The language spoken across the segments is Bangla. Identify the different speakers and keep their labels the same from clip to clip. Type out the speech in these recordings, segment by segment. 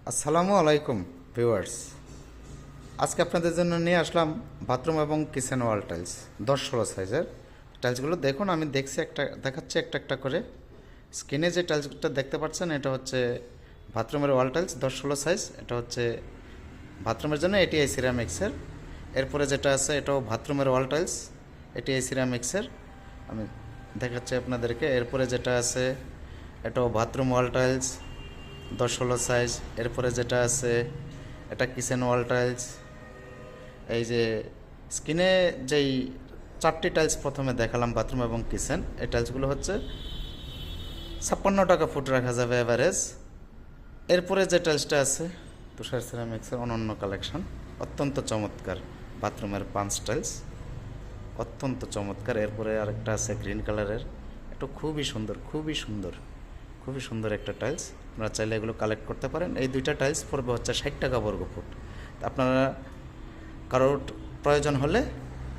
Speaker 1: আসসালামু আলাইকুম ভিউয়ার্স। আজকে আপনাদের জন্য নিয়ে আসলাম বাথরুম এবং কিচেন ওয়াল টাইলস 10-16 সাইজের টাইলসগুলো। দেখুন, আমি দেখাচ্ছি একটা একটা করে। স্ক্রিনে যে টাইলসটা দেখতে পাচ্ছেন এটা হচ্ছে বাথরুমের ওয়াল টাইলস 10-16 সাইজ। এটা হচ্ছে বাথরুমের জন্য এটিআই সিরামিক্সের। এরপরে যেটা আছে এটাও বাথরুমের ওয়াল টাইলস এটিআই সিরামিক্সের, আমি দেখাচ্ছি আপনাদেরকে। এরপরে যেটা আছে এটাও বাথরুম ওয়াল টাইলস 10-16 সাইজ। এরপরে যেটা আছে এটা কিচেন ওয়াল টাইলস। এই যে স্ক্রিনে যেই 4টি টাইলস প্রথমে দেখালাম বাথরুম এবং কিচেন, এই টাইলসগুলো হচ্ছে 56 টাকা ফুট রাখা যাবে এভারেজ। এরপরে যে টাইলসটা আছে তুষার সিরামিক্সের অনন্য কালেকশন, অত্যন্ত চমৎকার বাথরুমের পাঁচ টাইলস, অত্যন্ত চমৎকার। এরপরে আরেকটা আছে গ্রিন কালারের, এটা খুবই সুন্দর, খুবই সুন্দর, খুবই সুন্দর একটা টাইলস। আপনারা চাইলে এগুলো কালেক্ট করতে পারেন। এই দুইটা টাইলস পড়বে হচ্ছে 60 টাকা বর্গ ফুট। আপনারা কারোর প্রয়োজন হলে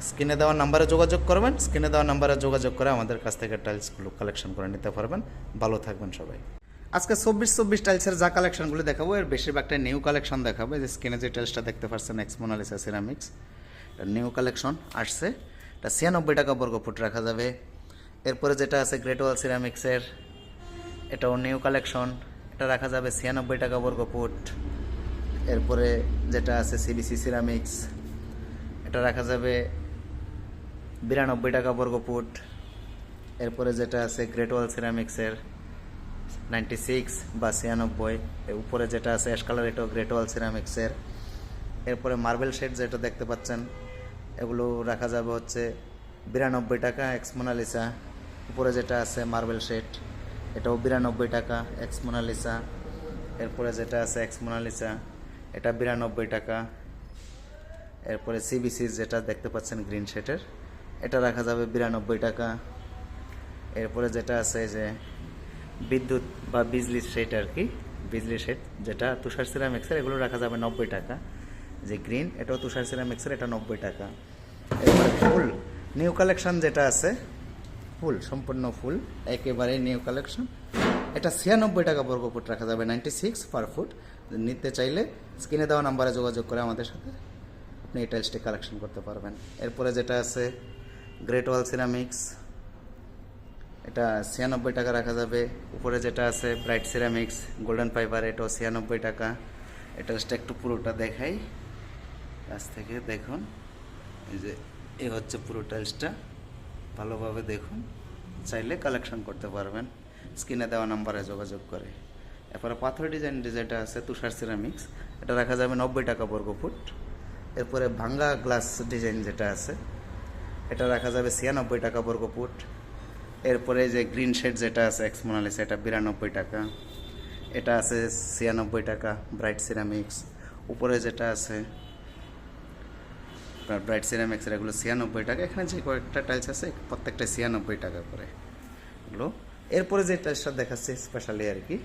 Speaker 1: স্ক্রিনে দেওয়া নাম্বারে যোগাযোগ করবেন। স্ক্রিনে দেওয়া নাম্বারে যোগাযোগ করে আমাদের কাছ থেকে টাইলসগুলো কালেকশন করে নিতে পারবেন। ভালো থাকবেন সবাই। আজকে 24 টাইলসের যা কালেকশনগুলো দেখাবো এর বেশিরভাগটা নিউ কালেকশন দেখাবো। যে স্ক্রিনে যে টাইলসটা দেখতে পাচ্ছেন এক্স মোনালিসা সিরামিক্স, এটা নিউ কালেকশন আসছে। এটা 96 টাকা বর্গ ফুট রাখা যাবে। এরপরে যেটা আছে গ্রেট ওয়াল সিরামিক্সের, এটাও নিউ কালেকশন, এটা রাখা যাবে 96 টাকা বর্গ ফুট। এরপরে যেটা আছে সিবিসি সিরামিক্স, এটা রাখা যাবে 92 টাকা বর্গ ফুট। এরপরে যেটা আছে গ্রেট ওয়াল সিরামিক্সের 96 বা 96। উপরে যেটা আছে অ্যাশ কালার, এটাও গ্রেট ওয়াল সিরামিক্সের। এরপরে মার্বেল শেড যেটা দেখতে পাচ্ছেন এগুলো রাখা যাবে হচ্ছে 92 টাকা এক্স মোনালিসা। উপরে যেটা আছে মার্বেল শেড এটাও 92 টাকা এক্স মোনালিসা। এরপরে যেটা আছে এক্স মোনালিসা এটা 92 টাকা। এরপরে সিবিসি যেটা দেখতে পাচ্ছেন গ্রিন শেডের, এটা রাখা যাবে 92 টাকা। এরপরে যেটা আছে যে বিদ্যুৎ বা বিজলি শেড আর কি, বিজলি শেড যেটা তুষার সিরামিক্সের, এগুলো রাখা যাবে 90 টাকা। যে গ্রিন এটাও তুষার সিরামিক্সের, এটা 90 টাকা। এরপরে ফুল নিউ কালেকশন যেটা আছে, ফুল সম্পূর্ণ ফুল একেবারে নিউ কালেকশন, এটা 96 টাকা বর্গ ফুট রাখা যাবে, 96 পার ফুট। নিতে চাইলে স্ক্রিনে দেওয়া নাম্বারে যোগাযোগ করে আমাদের সাথে আপনি এই টাইলসটি কালেকশন করতে পারবেন। এরপরে যেটা আছে গ্রেট ওয়াল সিরামিক্স, এটা 96 টাকা রাখা যাবে। উপরে যেটা আছে ব্রাইট সিরামিক্স গোল্ডেন ফাইবার, এটাও 96 টাকা। এই টাইলসটা একটু পুরোটা দেখাই কাছ থেকে, দেখুন এই যে এই হচ্ছে পুরো টাইলসটা, ভালোভাবে দেখুন। চাইলে কালেকশন করতে পারবেন স্ক্রিনে দেওয়া নাম্বারে যোগাযোগ করে। এরপরে পাথর ডিজাইন যেটা আছে তুষার সিরামিক্স, এটা রাখা যাবে 90 টাকা বর্গ ফুট। এরপরে ভাঙ্গা গ্লাস ডিজাইন যেটা আছে এটা রাখা যাবে 96 টাকা বর্গ ফুট। এরপরে যে গ্রিন শেড যেটা আছে এক্স মোনালিসা, এটা 92 টাকা, এটা আছে 96 টাকা ব্রাইট সিরামিক্স। উপরে যেটা আছে ব্রাইট সিরামিক্সের, এগুলো 96 টাকা। এখানে যে কয়েকটা টাইলস আছে প্রত্যেকটা 96 টাকা করে এগুলো। এরপরে যে টাইলসটা দেখাচ্ছে স্পেশালি আর কি,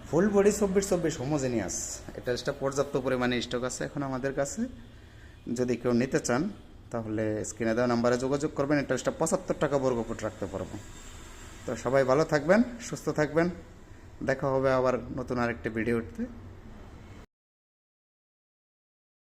Speaker 1: ফুল বডি 24 হোমোজেনিয়াস, এই টাইলসটা পর্যাপ্ত পরিমাণে স্টক আছে এখন আমাদের কাছে। যদি কেউ নিতে চান তাহলে স্ক্রিনে দেওয়া নাম্বারে যোগাযোগ করবেন। এই টাইলসটা 75 টাকা বর্গ ফুট রাখতে পারবো। তো সবাই ভালো থাকবেন, সুস্থ থাকবেন। দেখা হবে আবার নতুন আরেকটি ভিডিওতে।